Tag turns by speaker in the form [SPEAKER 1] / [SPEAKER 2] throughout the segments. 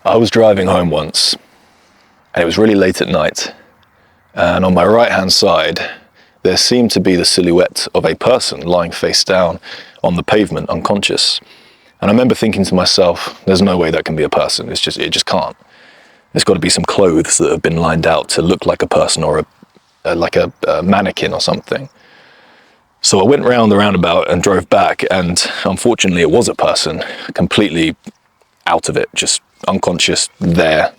[SPEAKER 1] I was driving home once, and it was really late at night, and on my right-hand side, there seemed to be the silhouette of a person lying face down on the pavement, unconscious. And I remember thinking to myself, there's no way that can be a person. It just can't. There's got to be some clothes that have been lined out to look like a person, or like a mannequin or something. So I went round the roundabout and drove back, and unfortunately it was a person, completely out of it, just unconscious there.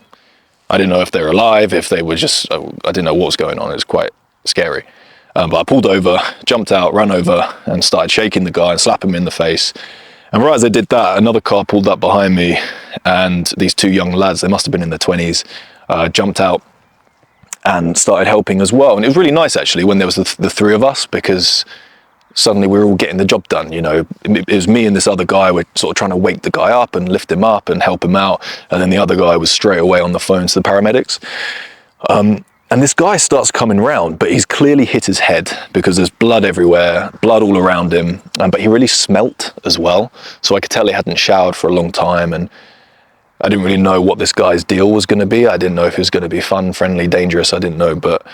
[SPEAKER 1] I didn't know if they were alive, if they were just, I didn't know what was going on. It was quite scary. But I pulled over, jumped out, ran over, and started shaking the guy and slapping him in the face. And right as I did that, another car pulled up behind me, and these two young lads, they must have been in their 20s, jumped out and started helping as well. And it was really nice, actually, when there was the three of us, because suddenly we were all getting the job done. You know, it was me and this other guy were sort of trying to wake the guy up and lift him up and help him out. And then the other guy was straight away on the phone to the paramedics. And this guy starts coming round, but he's clearly hit his head because there's blood everywhere, blood all around him. But he really smelt as well. So I could tell he hadn't showered for a long time. And I didn't really know what this guy's deal was going to be. I didn't know if it was going to be fun, friendly, dangerous. I didn't know. But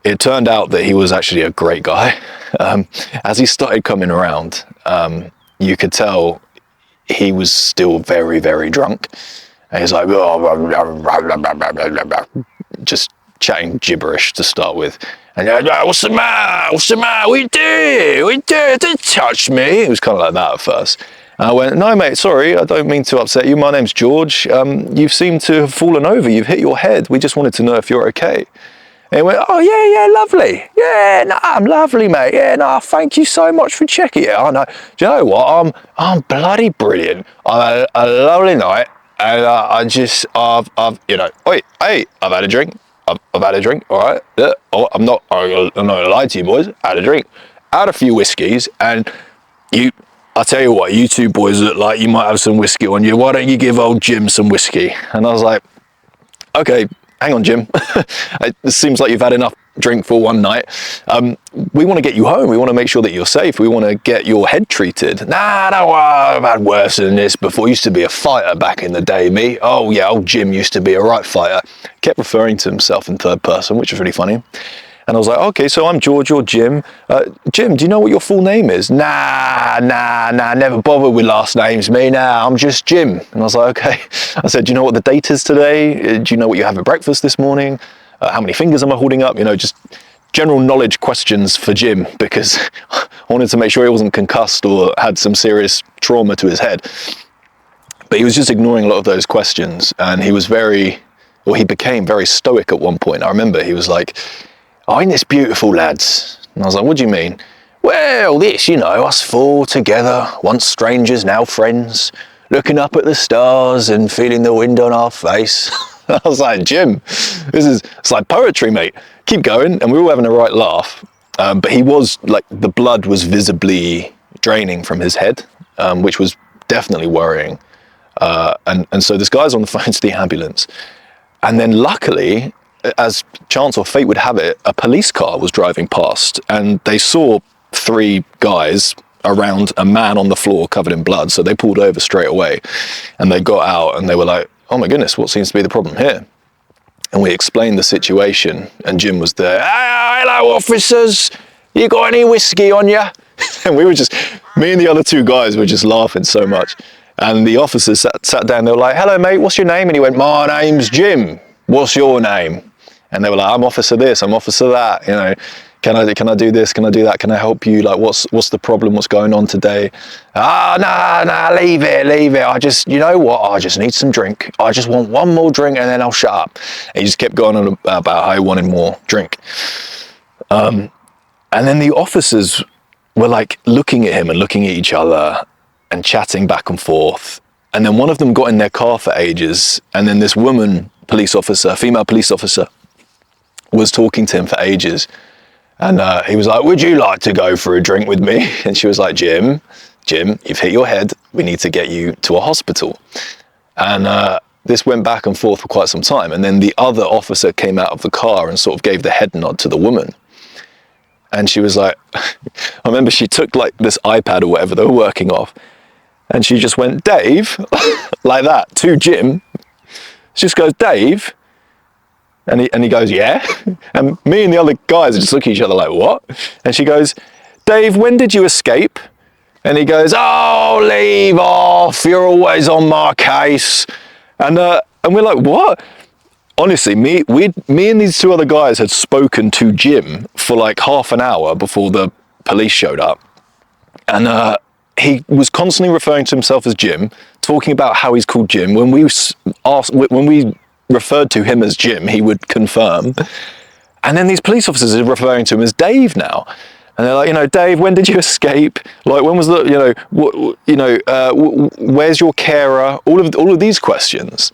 [SPEAKER 1] it turned out that he was actually a great guy. As he started coming around, you could tell he was still very, very drunk. And he's like, just chatting gibberish to start with. And what's the matter? What's the matter? What you do? Don't touch me. It was kind of like that at first. And I went, no, mate, sorry, I don't mean to upset you. My name's George. You seem to have fallen over. You've hit your head. We just wanted to know if you're okay. And he went, oh, yeah, lovely. Yeah, no, I'm lovely, mate. Yeah, no, thank you so much for checking it. I know. Do you know what? I'm bloody brilliant. I had a lovely night, and I've had a drink. I've had a drink, all right? Yeah. Oh, I'm not gonna lie to you, boys. I had a drink. I had a few whiskies, and I tell you what, you two boys look like you might have some whiskey on you. Why don't you give old Jim some whiskey? And I was like, okay, hang on, Jim. It seems like you've had enough drink for one night. We want to get you home. We want to make sure that you're safe. We want to get your head treated. Nah, no, I've had worse than this before. I used to be a fighter back in the day, me. Oh yeah, old Jim used to be a right fighter. Kept referring to himself in third person, which was really funny. And I was like, okay, so I'm George, you're Jim. Jim, do you know what your full name is? Nah, never bothered with last names, me. Nah, I'm just Jim. And I was like, okay. I said, do you know what the date is today? Do you know what you have at breakfast this morning? How many fingers am I holding up? You know, just general knowledge questions for Jim, because I wanted to make sure he wasn't concussed or had some serious trauma to his head. But he was just ignoring a lot of those questions. And he became very stoic at one point. I remember he was like, oh, ain't this beautiful, lads? And I was like, what do you mean? Well, this, you know, us four together, once strangers, now friends, looking up at the stars and feeling the wind on our face. I was like, Jim, it's like poetry, mate. Keep going. And we were all having a right laugh. But he was like, the blood was visibly draining from his head, which was definitely worrying. And so this guy's on the phone to the ambulance. And then luckily, as chance or fate would have it, a police car was driving past, and they saw three guys around a man on the floor covered in blood. So they pulled over straight away, and they got out and they were like, oh my goodness, what seems to be the problem here? And we explained the situation, and Jim was there. Hello, officers. You got any whiskey on you? And we were just, me and the other two guys were just laughing so much. And the officers sat down. They were like, hello, mate, what's your name? And he went, my name's Jim. What's your name? And they were like, I'm officer this, I'm officer that, you know, can I do this, can I do that, can I help you, like what's the problem, what's going on today? No, leave it, I just, you know what, I just need some drink, I just want one more drink and then I'll shut up. And he just kept going on about how he wanted more drink. And then the officers were like looking at him and looking at each other and chatting back and forth. And then one of them got in their car for ages, and then this woman, female police officer, was talking to him for ages. And he was like, would you like to go for a drink with me? And she was like, Jim, you've hit your head. We need to get you to a hospital. And this went back and forth for quite some time. And then the other officer came out of the car and sort of gave the head nod to the woman. And she was like, I remember she took like this iPad or whatever they were working off, and she just went, Dave, like that, to Jim, She just goes, Dave. And he goes, yeah. And me and the other guys just look at each other like, what? And she goes, Dave, when did you escape? And he goes, oh, leave off. You're always on my case. And we're like, what? Honestly, me and these two other guys had spoken to Jim for like half an hour before the police showed up. And he was constantly referring to himself as Jim, talking about how he's called Jim. When we referred to him as Jim, he would confirm. And then these police officers are referring to him as Dave now. And they're like, Dave, when did you escape? Like, when was the, where's your carer? All of these questions.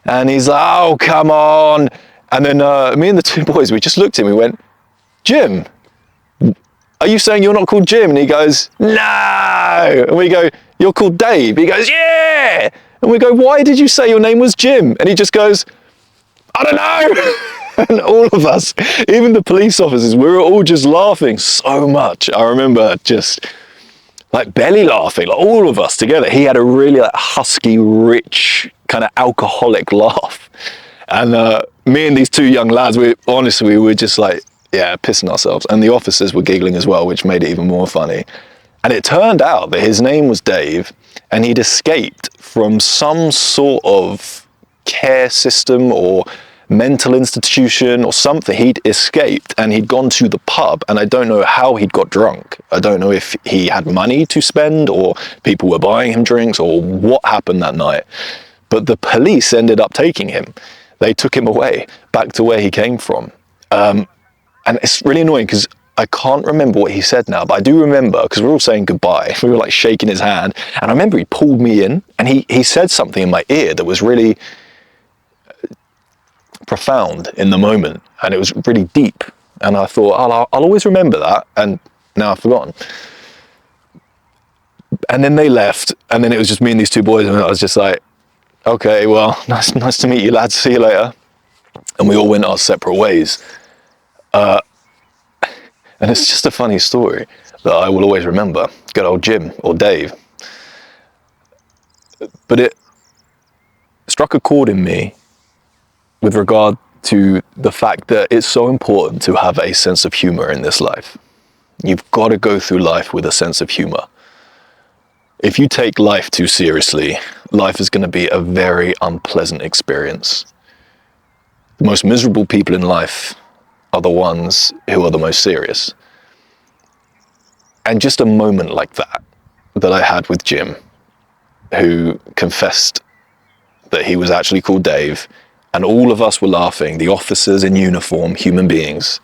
[SPEAKER 1] And he's like, oh, come on. And then me and the two boys, we just looked at him, we went, Jim, are you saying you're not called Jim? And he goes, no. And we go, you're called Dave? He goes, yeah. And we go, why did you say your name was Jim? And he just goes, I don't know. And all of us, even the police officers, we were all just laughing so much. I remember just like belly laughing, like all of us together. He had a really like husky, rich, kind of alcoholic laugh. And me and these two young lads, we were just like, yeah, pissing ourselves. And the officers were giggling as well, which made it even more funny. And it turned out that his name was Dave, and he'd escaped from some sort of care system or mental institution or something. He'd escaped and he'd gone to the pub, and I don't know how he'd got drunk. I don't know if he had money to spend or people were buying him drinks or what happened that night. But the police ended up taking him. They took him away back to where he came from. And it's really annoying because I can't remember what he said now, but I do remember because we were all saying goodbye. We were like shaking his hand, and I remember he pulled me in and he said something in my ear that was really profound in the moment, and it was really deep. And I thought, I'll always remember that, and now I've forgotten. And then they left, and then it was just me and these two boys, and I was just like, okay, well, nice to meet you lads, see you later. And we all went our separate ways. And it's just a funny story that I will always remember. Good old Jim or Dave. But it struck a chord in me with regard to the fact that it's so important to have a sense of humor in this life. You've got to go through life with a sense of humor. If you take life too seriously, life is going to be a very unpleasant experience. The most miserable people in life are the ones who are the most serious. And just a moment like that I had with Jim, who confessed that he was actually called Dave, and all of us were laughing, the officers in uniform, human beings,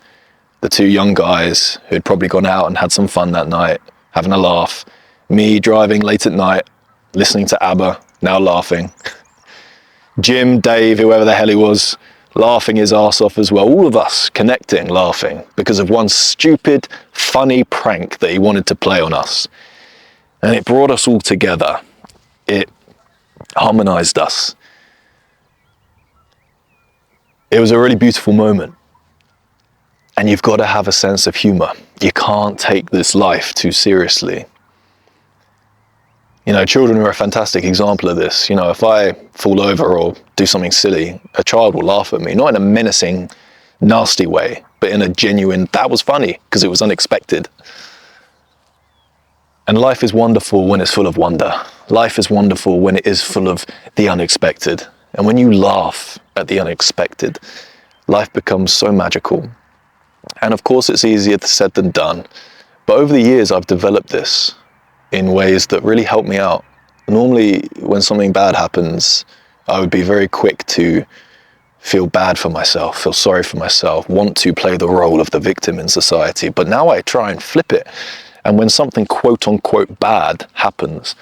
[SPEAKER 1] the two young guys who had probably gone out and had some fun that night, having a laugh, me driving late at night, listening to ABBA, now laughing, Jim, Dave, whoever the hell he was, laughing his arse off as well, all of us connecting, laughing, because of one stupid, funny prank that he wanted to play on us. And it brought us all together. It harmonized us. It was a really beautiful moment. And you've got to have a sense of humor. You can't take this life too seriously. Children are a fantastic example of this. If I fall over or do something silly, a child will laugh at me, not in a menacing, nasty way, but in a genuine, that was funny, because it was unexpected. And life is wonderful when it's full of wonder. Life is wonderful when it is full of the unexpected. And when you laugh at the unexpected, life becomes so magical. And of course, it's easier said than done. But over the years, I've developed this in ways that really help me out. Normally, when something bad happens, I would be very quick to feel bad for myself, feel sorry for myself, want to play the role of the victim in society. But now I try and flip it. And when something quote unquote bad happens,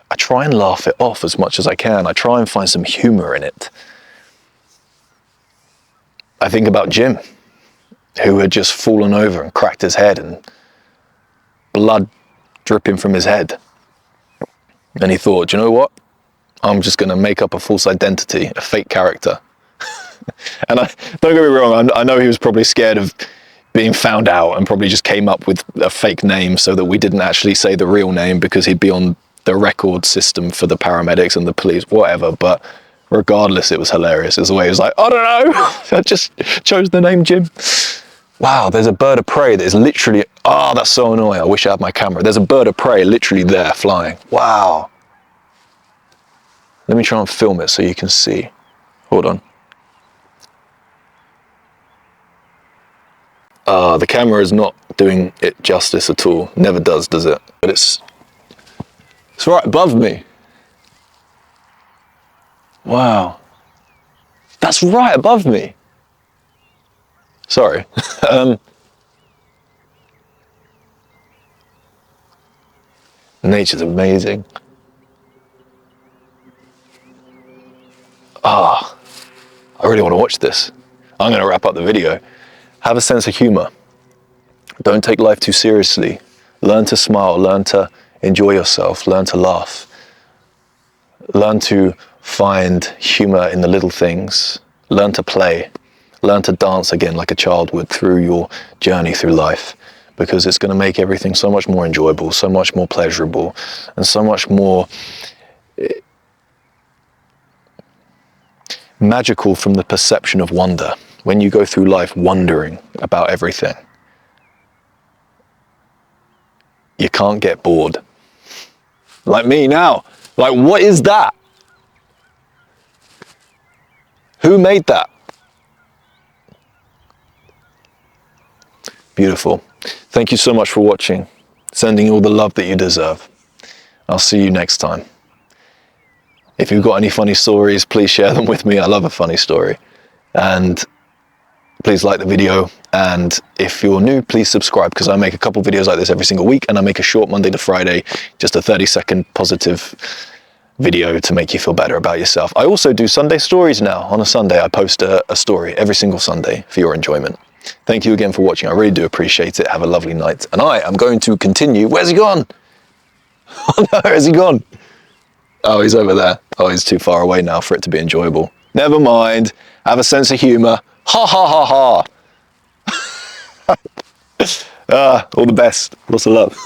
[SPEAKER 1] I try and laugh it off as much as I can. I try and find some humor in it. I think about Jim, who had just fallen over and cracked his head and blood dripping from his head. And he thought, do you know what? I'm just going to make up a false identity, a fake character. And don't get me wrong, I know he was probably scared of being found out and probably just came up with a fake name so that we didn't actually say the real name because he'd be on the record system for the paramedics and the police, whatever. But Regardless, it was hilarious. It was the way he was like, I don't know. I just chose the name Jim. Wow, there's a bird of prey that is literally, oh, that's so annoying. I wish I had my camera. There's a bird of prey literally there flying. Wow. Let me try and film it so you can see. Hold on. The camera is not doing it justice at all. Never does it? But it's right above me. Wow. That's right above me. Sorry. Nature's amazing. I really want to watch this. I'm going to wrap up the video. Have a sense of humor. Don't take life too seriously. Learn to smile, learn to enjoy yourself, learn to laugh. Learn to find humor in the little things. Learn to play. Learn to dance again like a child would through your journey through life, because it's going to make everything so much more enjoyable, so much more pleasurable, and so much more magical from the perception of wonder. When you go through life wondering about everything, you can't get bored. Like me now. Like, what is that? Who made that? Beautiful. Thank you so much for watching. Sending you all the love that you deserve. I'll see you next time. If you've got any funny stories, please share them with me. I love a funny story. And please like the video. And if you're new, please subscribe, because I make a couple videos like this every single week, and I make a short Monday to Friday, just a 30-second positive video to make you feel better about yourself. I also do Sunday stories now. On a Sunday, I post a story every single Sunday for your enjoyment. Thank you again for watching. I really do appreciate it. Have a lovely night. And I am going to continue. Where's he gone? Oh no, where's he gone? Oh, he's over there. Oh, he's too far away now for it to be enjoyable. Never mind. Have a sense of humor. Ha ha ha ha. All the best. Lots of love.